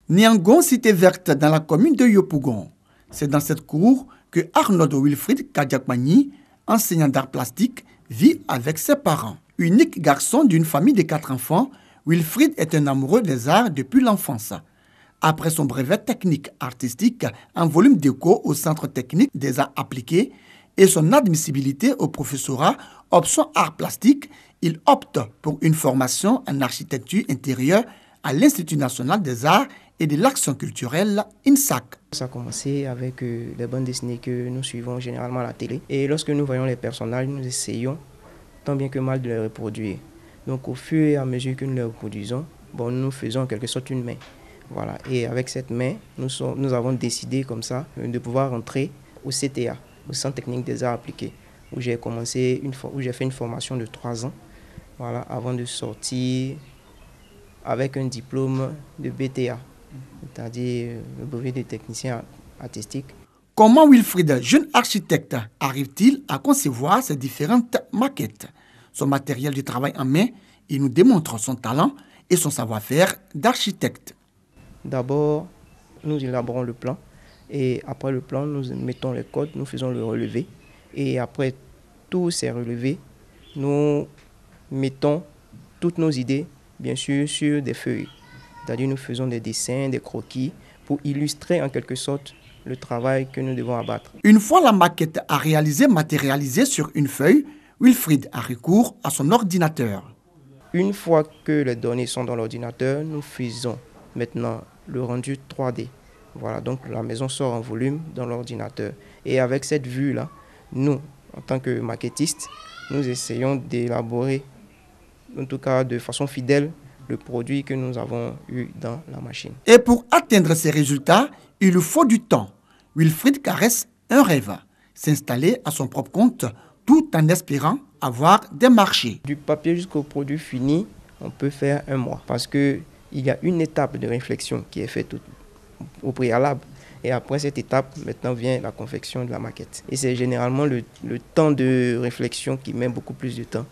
Niangon, cité verte dans la commune de Yopougon. C'est dans cette cour que Arnaud Wilfried Kadiakmani, enseignant d'art plastique, vit avec ses parents. Unique garçon d'une famille de 4 enfants, Wilfried est un amoureux des arts depuis l'enfance. Après son brevet technique artistique en volume d'éco au Centre technique des arts appliqués et son admissibilité au professorat option art plastique, il opte pour une formation en architecture intérieure à l'Institut national des arts et de l'action culturelle INSAC. Ça a commencé avec les bandes dessinées que nous suivons généralement à la télé. Et lorsque nous voyons les personnages, nous essayons tant bien que mal de les reproduire. Donc au fur et à mesure que nous les reproduisons, nous faisons en quelque sorte une main. Voilà. Et avec cette main, nous avons décidé comme ça de pouvoir entrer au CTA, au Centre technique des arts appliqués, où j'ai fait une formation de 3 ans, voilà, avant de sortir avec un diplôme de BTA, c'est-à-dire le brevet de technicien artistique. Comment Wilfried, jeune architecte, arrive-t-il à concevoir ces différentes maquettes? Son matériel de travail en main, il nous démontre son talent et son savoir-faire d'architecte. D'abord, nous élaborons le plan et après le plan, nous mettons les codes, nous faisons le relevé. Et après tous ces relevés, nous mettons toutes nos idées, bien sûr, sur des feuilles. C'est-à-dire nous faisons des dessins, des croquis pour illustrer en quelque sorte le travail que nous devons abattre. Une fois la maquette à réaliser matérialisée sur une feuille, Wilfried a recours à son ordinateur. Une fois que les données sont dans l'ordinateur, nous faisons maintenant le rendu 3D. Voilà, donc la maison sort en volume dans l'ordinateur. Et avec cette vue-là, nous, en tant que maquettistes, nous essayons d'élaborer, en tout cas de façon fidèle, le produit que nous avons eu dans la machine. Et pour atteindre ces résultats, il lui faut du temps. Wilfried caresse un rêve, s'installer à son propre compte tout en espérant avoir des marchés. Du papier jusqu'au produit fini, on peut faire 1 mois parce qu'il y a une étape de réflexion qui est faite au préalable. Et après cette étape, maintenant vient la confection de la maquette. Et c'est généralement le temps de réflexion qui met beaucoup plus de temps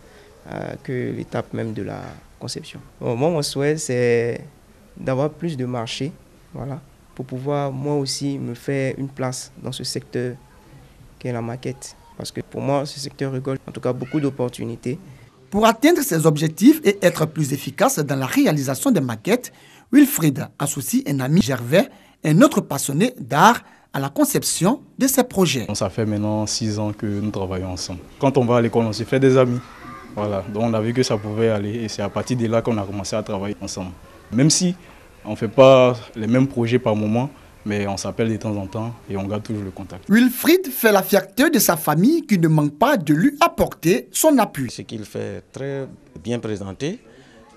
que l'étape même de la conception. Bon, moi, mon souhait, c'est d'avoir plus de marchés, voilà, pour pouvoir moi aussi me faire une place dans ce secteur qu'est la maquette. Parce que pour moi, ce secteur regorge en tout cas beaucoup d'opportunités. Pour atteindre ses objectifs et être plus efficace dans la réalisation des maquettes, Wilfried associe un ami Gervais, un autre passionné d'art, à la conception de ses projets. Ça fait maintenant 6 ans que nous travaillons ensemble. Quand on va à l'école, on se fait des amis. Voilà. Donc on a vu que ça pouvait aller et c'est à partir de là qu'on a commencé à travailler ensemble. Même si on ne fait pas les mêmes projets par moment, mais on s'appelle de temps en temps et on garde toujours le contact. Wilfried fait la fierté de sa famille qui ne manque pas de lui apporter son appui. Ce qu'il fait très bien présenté.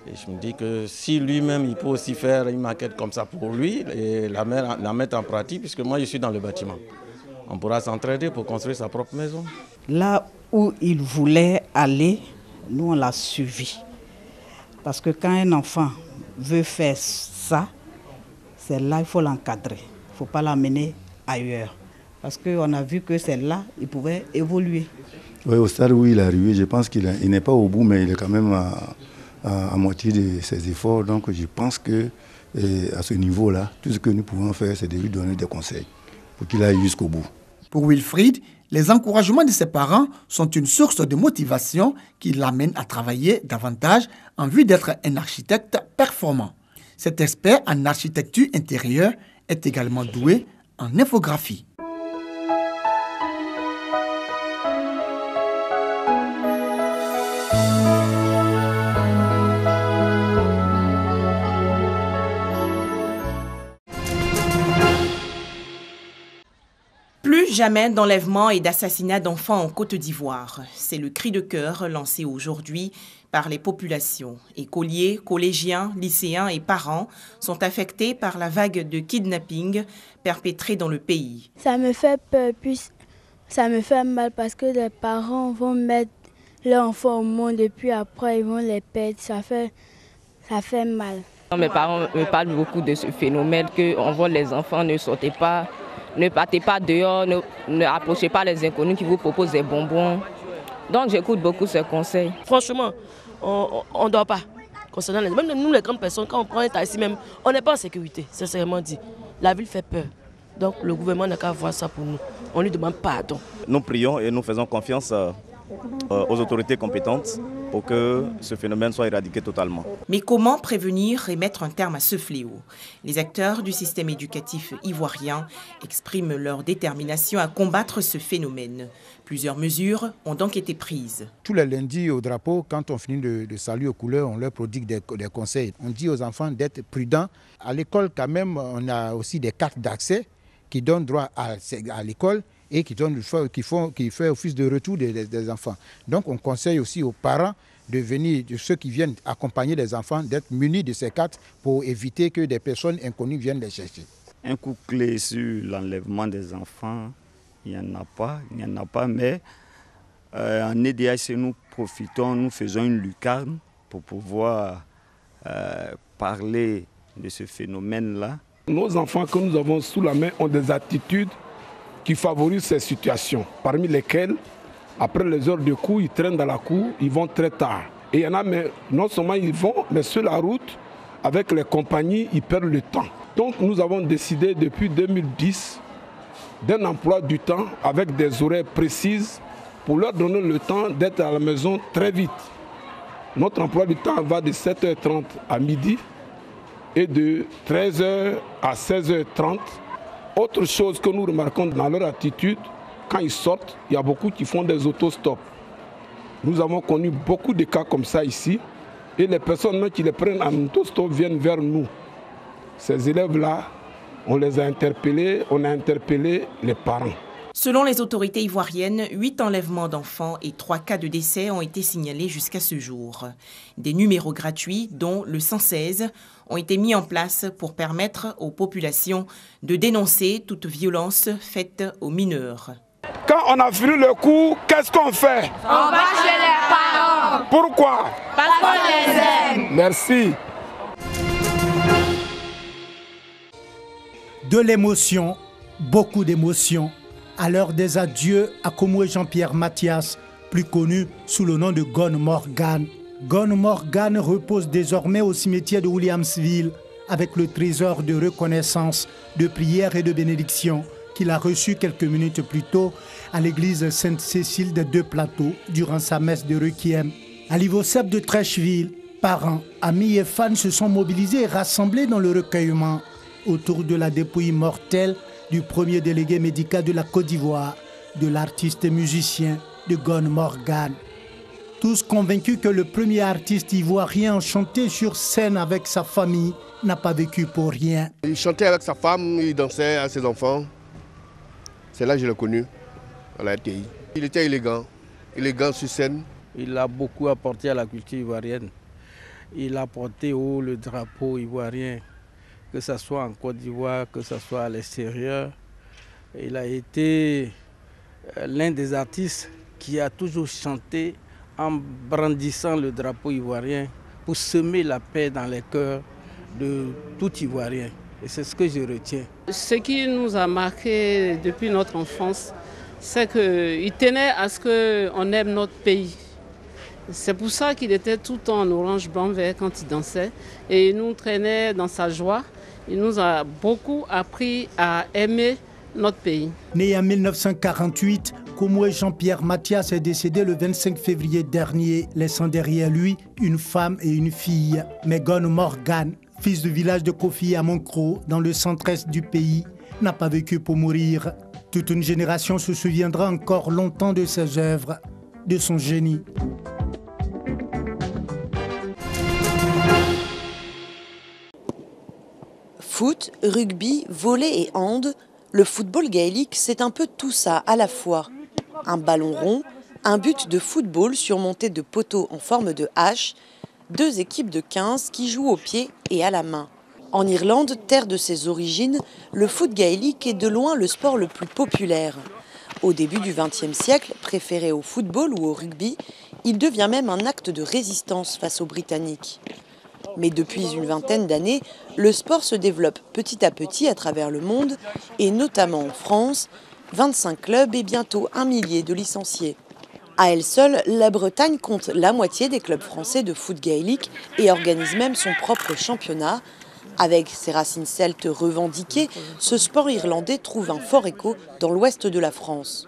Et je me dis que si lui-même, il peut aussi faire une maquette comme ça pour lui et la mettre en pratique, puisque moi, je suis dans le bâtiment. On pourra s'entraider pour construire sa propre maison. Là où il voulait aller, nous, on l'a suivi. Parce que quand un enfant veut faire ça, c'est là qu'il faut l'encadrer. Il ne faut pas l'amener ailleurs. Parce qu'on a vu que c'est là qu'il pouvait évoluer. Oui, au stade où il est arrivé, je pense qu'il n'est pas au bout, mais il est quand même à moitié de ses efforts. Donc je pense que à ce niveau-là, tout ce que nous pouvons faire, c'est de lui donner des conseils pour qu'il aille jusqu'au bout. Pour Wilfried, les encouragements de ses parents sont une source de motivation qui l'amène à travailler davantage en vue d'être un architecte performant. Cet expert en architecture intérieure est également doué en infographie. Plus jamais d'enlèvement et d'assassinat d'enfants en Côte d'Ivoire. C'est le cri de cœur lancé aujourd'hui par les populations. Écoliers, collégiens, lycéens et parents sont affectés par la vague de kidnapping perpétrée dans le pays. Ça me fait peur, puis ça me fait mal parce que les parents vont mettre leurs enfants au monde et puis après ils vont les perdre. Ça fait mal. Mes parents me parlent beaucoup de ce phénomène qu'on voit les enfants ne sortez pas. Ne partez pas dehors, ne approchez pas les inconnus qui vous proposent des bonbons. Donc j'écoute beaucoup ces conseils. Franchement, on ne dort pas. concernant même nous les grandes personnes, quand on prend un taxi même, on n'est pas en sécurité, sincèrement dit. La ville fait peur. Donc le gouvernement n'a qu'à voir ça pour nous. On lui demande pardon. Nous prions et nous faisons confiance aux autorités compétentes pour que ce phénomène soit éradiqué totalement. Mais comment prévenir et mettre un terme à ce fléau? Les acteurs du système éducatif ivoirien expriment leur détermination à combattre ce phénomène. Plusieurs mesures ont donc été prises. Tous les lundis au drapeau, quand on finit de saluer aux couleurs, on leur prodigue des conseils. On dit aux enfants d'être prudents. À l'école, quand même, on a aussi des cartes d'accès qui donnent droit à l'école et qui fait office de retour des enfants. Donc on conseille aussi aux parents de venir, de ceux qui viennent accompagner les enfants, d'être munis de ces cartes pour éviter que des personnes inconnues viennent les chercher. Un coup clé sur l'enlèvement des enfants, il n'y en a pas, mais en EDHC, nous profitons, nous faisons une lucarne pour pouvoir parler de ce phénomène-là. Nos enfants que nous avons sous la main ont des attitudes qui favorisent ces situations, parmi lesquelles, après les heures de cours, ils traînent dans la cour, ils vont très tard. Et il y en a, mais non seulement ils vont, mais sur la route, avec les compagnies, ils perdent le temps. Donc nous avons décidé depuis 2010 d'un emploi du temps avec des horaires précises pour leur donner le temps d'être à la maison très vite. Notre emploi du temps va de 7h30 à midi et de 13h à 16h30. Autre chose que nous remarquons dans leur attitude, quand ils sortent, il y a beaucoup qui font des autostops. Nous avons connu beaucoup de cas comme ça ici et les personnes qui les prennent en autostop viennent vers nous. Ces élèves-là, on les a interpellés, on a interpellé les parents. Selon les autorités ivoiriennes, 8 enlèvements d'enfants et 3 cas de décès ont été signalés jusqu'à ce jour. Des numéros gratuits, dont le 116, ont été mis en place pour permettre aux populations de dénoncer toute violence faite aux mineurs. Quand on a fini le cours, qu'est-ce qu'on fait? On va chez les parents. Pourquoi? Parce qu'on les aime. Merci. De l'émotion, beaucoup d'émotion. À l'heure des adieux à Komoué Jean-Pierre Mathias, plus connu sous le nom de Gone Morgan. Gone Morgan repose désormais au cimetière de Williamsville avec le trésor de reconnaissance, de prière et de bénédiction qu'il a reçu quelques minutes plus tôt à l'église Sainte-Cécile des Deux-Plateaux durant sa messe de requiem. À l'Ivocep de Trècheville, parents, amis et fans se sont mobilisés et rassemblés dans le recueillement autour de la dépouille mortelle du premier délégué médical de la Côte d'Ivoire, de l'artiste et musicien de Gone Morgan. Tous convaincus que le premier artiste ivoirien chanté sur scène avec sa famille n'a pas vécu pour rien. Il chantait avec sa femme, il dansait avec ses enfants. C'est là que je l'ai connu, à la RTI. Il était élégant sur scène. Il a beaucoup apporté à la culture ivoirienne. Il a porté haut le drapeau ivoirien, que ce soit en Côte d'Ivoire, que ce soit à l'extérieur. Il a été l'un des artistes qui a toujours chanté en brandissant le drapeau ivoirien pour semer la paix dans les cœurs de tout Ivoirien. Et c'est ce que je retiens. Ce qui nous a marqué depuis notre enfance, c'est qu'il tenait à ce qu'on aime notre pays. C'est pour ça qu'il était tout en orange, blanc, vert quand il dansait. Et il nous traînait dans sa joie. Il nous a beaucoup appris à aimer notre pays. Né en 1948, Komoué Jean-Pierre Mathias est décédé le 25 février dernier, laissant derrière lui une femme et une fille. Mais Gone Morgan, fils du village de Kofi à Moncro, dans le centre-est du pays, n'a pas vécu pour mourir. Toute une génération se souviendra encore longtemps de ses œuvres, de son génie. Foot, rugby, volley et hand, le football gaélique, c'est un peu tout ça à la fois. Un ballon rond, un but de football surmonté de poteaux en forme de hache, 2 équipes de 15 qui jouent au pied et à la main. En Irlande, terre de ses origines, le foot gaélique est de loin le sport le plus populaire. Au début du XXe siècle, préféré au football ou au rugby, il devient même un acte de résistance face aux Britanniques. Mais depuis une vingtaine d'années, le sport se développe petit à petit à travers le monde, et notamment en France, 25 clubs et bientôt 1 millier de licenciés. À elle seule, la Bretagne compte la moitié des clubs français de foot gaélique et organise même son propre championnat. Avec ses racines celtes revendiquées, ce sport irlandais trouve un fort écho dans l'ouest de la France.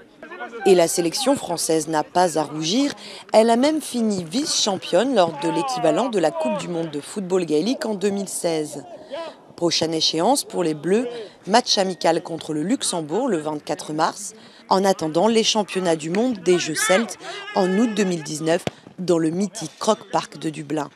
Et la sélection française n'a pas à rougir, elle a même fini vice-championne lors de l'équivalent de la Coupe du monde de football gaélique en 2016. Prochaine échéance pour les Bleus, match amical contre le Luxembourg le 24 mars, en attendant les championnats du monde des Jeux celtes en août 2019 dans le mythique Croke Park de Dublin.